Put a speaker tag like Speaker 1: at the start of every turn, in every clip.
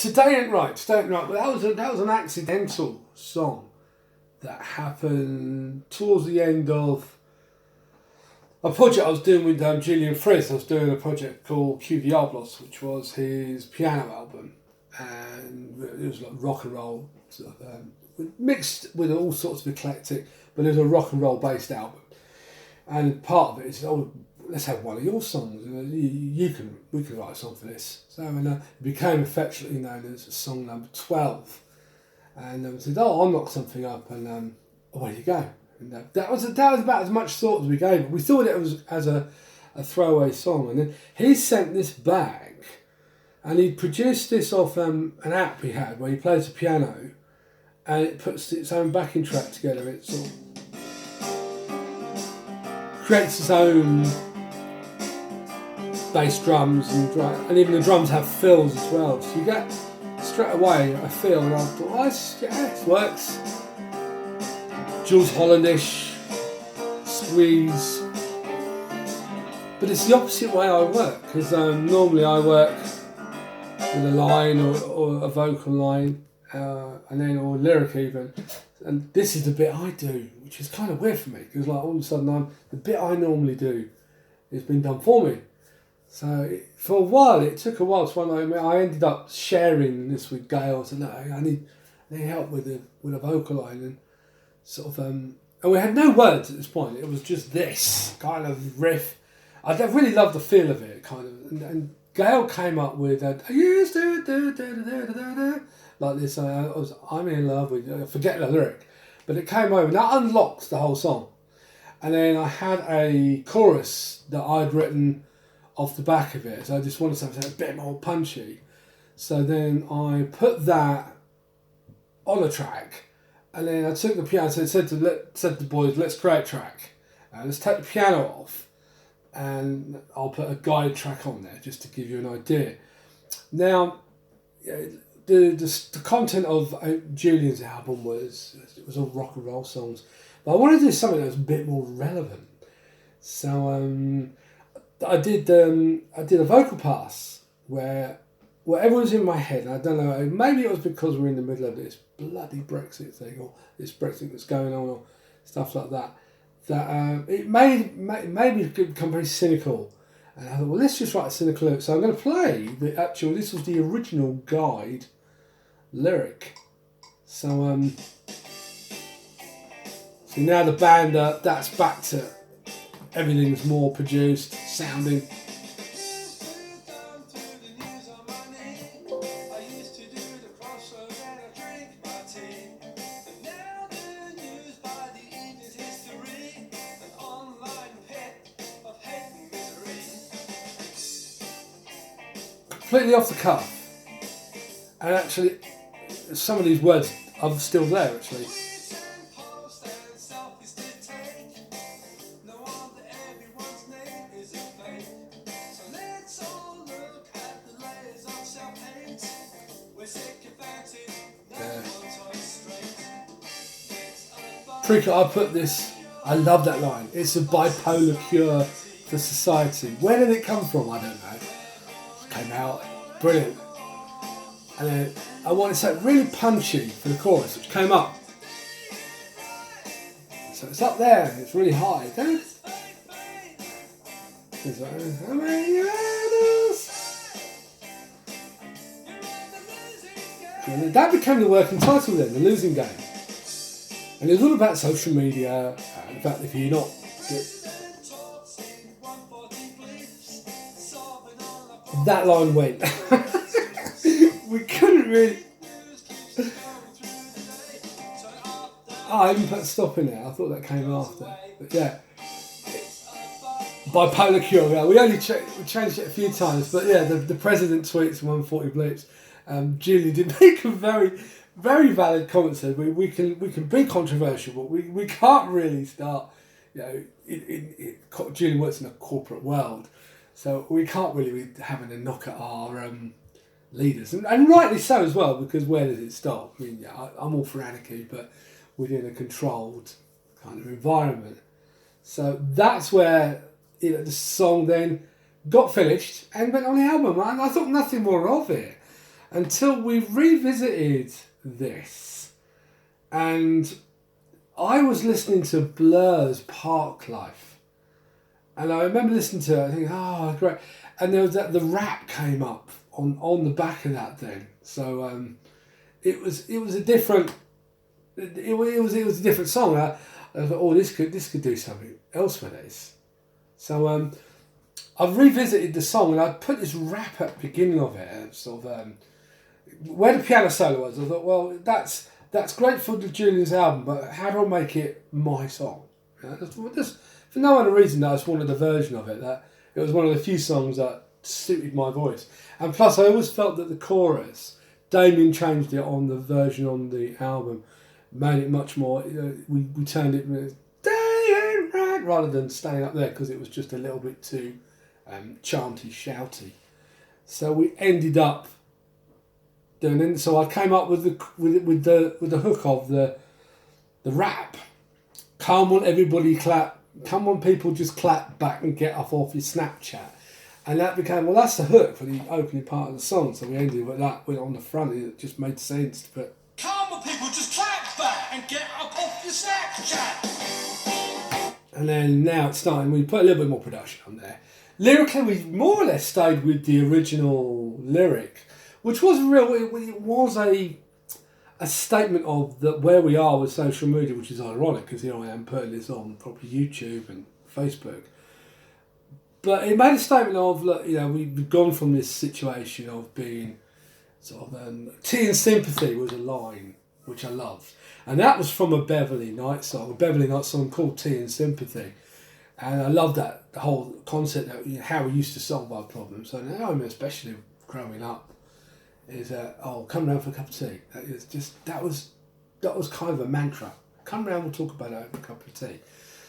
Speaker 1: Today Ain't Right. Today Ain't Right. But that was an accidental song that happened towards the end of a project I was doing with Julian Friz. I was doing a project called Q Diablos, which was his piano album, and it was like rock and roll, sort of, mixed with all sorts of eclectic, but it was a rock and roll based album. And part of it is, oh, let's have one of your songs. We can write a song for this. So it became affectionately known as song number 12. And said, oh, I'll knock something up, and away you go. And that was about as much thought as we gave it. We thought it was as a throwaway song, and then he sent this back, and he produced this off an app he had where he plays the piano, and it puts its own backing track together. It sort of creates its own bass drums and even the drums have fills as well. So you get straight away a feel, and I thought, oh, it works. Jules Hollandish, squeeze. But it's the opposite way I work, because normally I work with a line or a vocal line, and then or a lyric even. And this is the bit I do, which is kind of weird for me, because like all of a sudden the bit I normally do has been done for me. So for a while, it took a while to find out. I ended up sharing this with Gail. So no, I need help with a vocal line, and sort of and we had no words at this point. It was just this kind of riff. I really loved the feel of it, kind of. And Gail came up with I used to do like this. I'm in love with. I forget the lyric, but it came over. And that unlocked the whole song. And then I had a chorus that I'd written off the back of it, so I just wanted something a bit more punchy. So then I put that on a track, and then I took the piano. So I said to the boys, let's create a track. Let's take the piano off, and I'll put a guide track on there just to give you an idea. Now, the content of Julian's album was all rock and roll songs, but I wanted to do something that was a bit more relevant. So I did a vocal pass where whatever was in my head, and I don't know, maybe it was because we're in the middle of this bloody Brexit thing, or this Brexit that's going on, or stuff like that, that it made me become very cynical. And I thought, well, let's just write a cynical lyric. So I'm going to play this was the original guide lyric. So now the band, that's back to everything's more produced, sounding. Completely off the cuff. And actually, some of these words are still there, actually. I put this, I love that line. It's a bipolar cure for society. Where did it come from? I don't know. It came out, brilliant. And then I wanted something really punchy for the chorus, which came up. So it's up there, it's really high. And that became the working title then, The Losing Game. And it was all about social media, and the fact that if you're not... That line went. We couldn't really... I even put a stop in there. I thought that came after. But yeah. Bipolar cure, yeah. We only changed it a few times. But yeah, the president tweets 140 blips. Julie did make a very... very valid comment. Said we can be controversial, but we can't really start. Julie works in a corporate world, so we can't really be having a knock at our leaders, and rightly so as well, because where does it stop? I mean, yeah, I'm all for anarchy, but within a controlled kind of environment. So that's where the song then got finished and went on the album, and I thought nothing more of it. until we revisited this, and I was listening to Blur's Park Life, and I remember listening to it, I think, oh, great, and there was the rap came up on the back of that then, so it was a different, it was a different song. I thought, oh, this could do something else with this. So I've revisited the song, and I put this rap at the beginning of it, sort of where the piano solo was. I thought, well, that's great for the Julian's album, but how do I make it my song? You know, just for no other reason that I just wanted a version of it, that it was one of the few songs that suited my voice. And plus, I always felt that the chorus, Damien changed it on the version on the album, made it much more, we turned it day and night rather than staying up there, because it was just a little bit too chanty, shouty. So we ended up doing it. So I came up with the hook of the rap. Come on, everybody clap. Come on, people, just clap back and get off your Snapchat. And that became, well, that's the hook for the opening part of the song. So we ended with that, went on the front, and it just made sense to put, come on, people, just clap back and get up off your Snapchat. And then now it's starting, we put a little bit more production on there. Lyrically, we more or less stayed with the original lyric, which was real. It was a statement of that where we are with social media, which is ironic because here I am putting this on probably YouTube and Facebook. But it made a statement of, look, you know, we've gone from this situation of being sort of tea and sympathy was a line which I loved, and that was from a Beverly Knight song called Tea and Sympathy. And I love that, the whole concept that, you know, how we used to solve our problems. So now, I mean, especially growing up, is come round for a cup of tea. That was kind of a mantra. Come round, we'll talk about it over a cup of tea.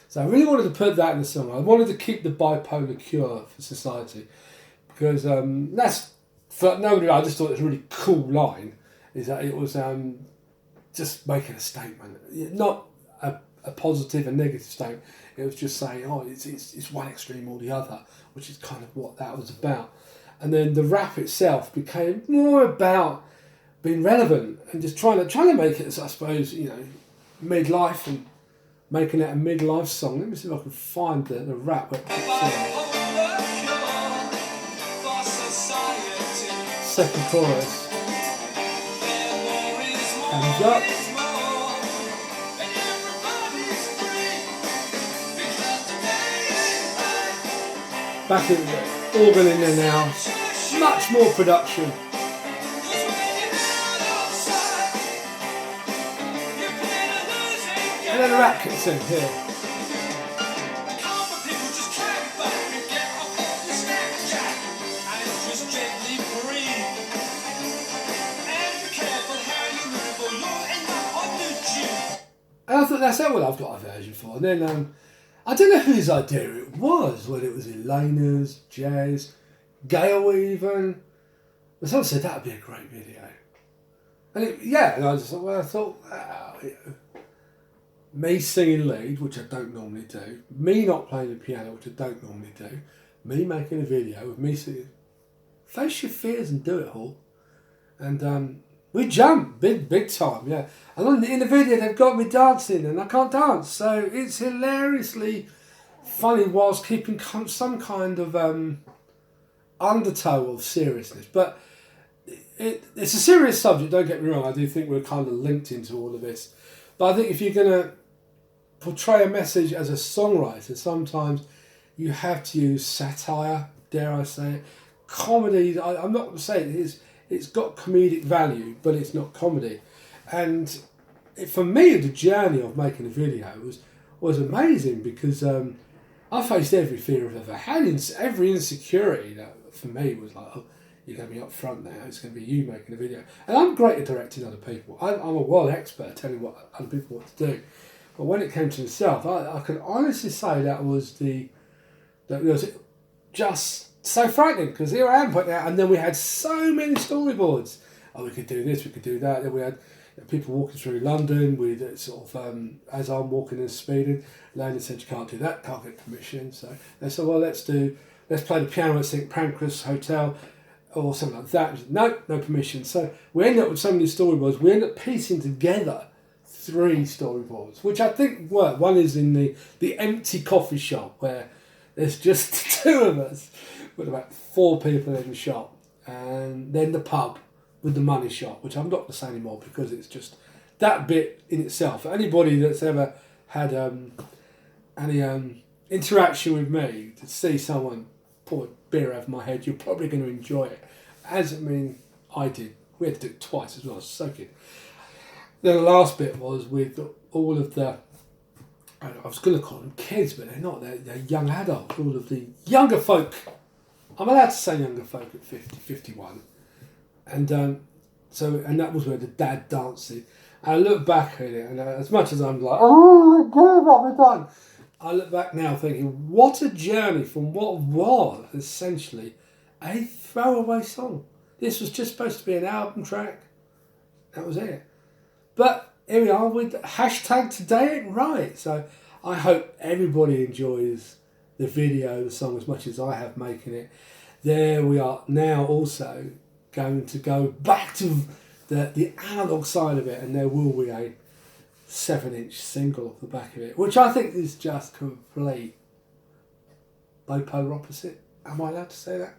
Speaker 1: So I really wanted to put that in the song. I wanted to keep the bipolar cure for society, because that's for nobody. I just thought it was a really cool line. Is that it was just making a statement, not a positive and negative statement. It was just saying, oh, it's one extreme or the other, which is kind of what that was about. And then the rap itself became more about being relevant and just trying to make it, I suppose, you know, midlife, and making it a midlife song. Let me see if I can find the rap. Second chorus. Hands up. Back in the organ in there now, much more production. And then the rap kicks in here. And I thought, that's what I've got a version for. And then I don't know whose idea it was, whether it was Elena's, Jay's, Gail even. But someone said that would be a great video. And and I just thought, wow, you know, me singing lead, which I don't normally do, me not playing the piano, which I don't normally do, me making a video of me singing, face your fears and do it all. And we jump big time, yeah. And in the video they've got me dancing and I can't dance, so it's hilariously funny whilst keeping some kind of undertow of seriousness. But it's a serious subject, don't get me wrong. I do think we're kind of linked into all of this. But I think if you're going to portray a message as a songwriter, sometimes you have to use satire, dare I say it. Comedy, I'm not saying it's got comedic value, but it's not comedy. And for me, the journey of making a video was amazing, because I faced every fear I've ever had, every insecurity that for me was like, oh, you're going to be up front now, it's going to be you making a video. And I'm great at directing other people. I'm a world expert at telling other people what to do. But when it came to myself, I can honestly say that was just so frightening, because here I am putting out, and then we had so many storyboards. Oh, we could do this, we could do that. Then we had people walking through London with sort of, as I'm walking and speeding, Lady said, you can't do that, can't get permission. So they said, well, let's play the piano at St Pancras Hotel. or something like that. No permission. So we end up with so many storyboards. We end up piecing together 3 storyboards, which I think work. One is in the empty coffee shop where there's just 2 of us with about 4 people in the shop, and then the pub with the money shot, which I'm not going to say anymore because it's just that bit in itself. Anybody that's ever had any interaction with me, to see someone pour a beer over my head, you're probably going to enjoy it. As I did. We had to do it twice as well. It's so good. Then the last bit was with all of the, I was going to call them kids, but they're not. They're young adults. All of the younger folk. I'm allowed to say younger folk at 50, 51. And that was where the dad dancing. And I look back at it, and as much as I'm like, oh my God, what have I done? I look back now thinking, what a journey from what was essentially a throwaway song. This was just supposed to be an album track. That was it. But here we are with hashtag Today Ain't Right. So I hope everybody enjoys the video, the song, as much as I have making it. There we are now also going to go back to the analog side of it, and there will be a 7-inch single off the back of it, which I think is just complete bipolar opposite. Am I allowed to say that?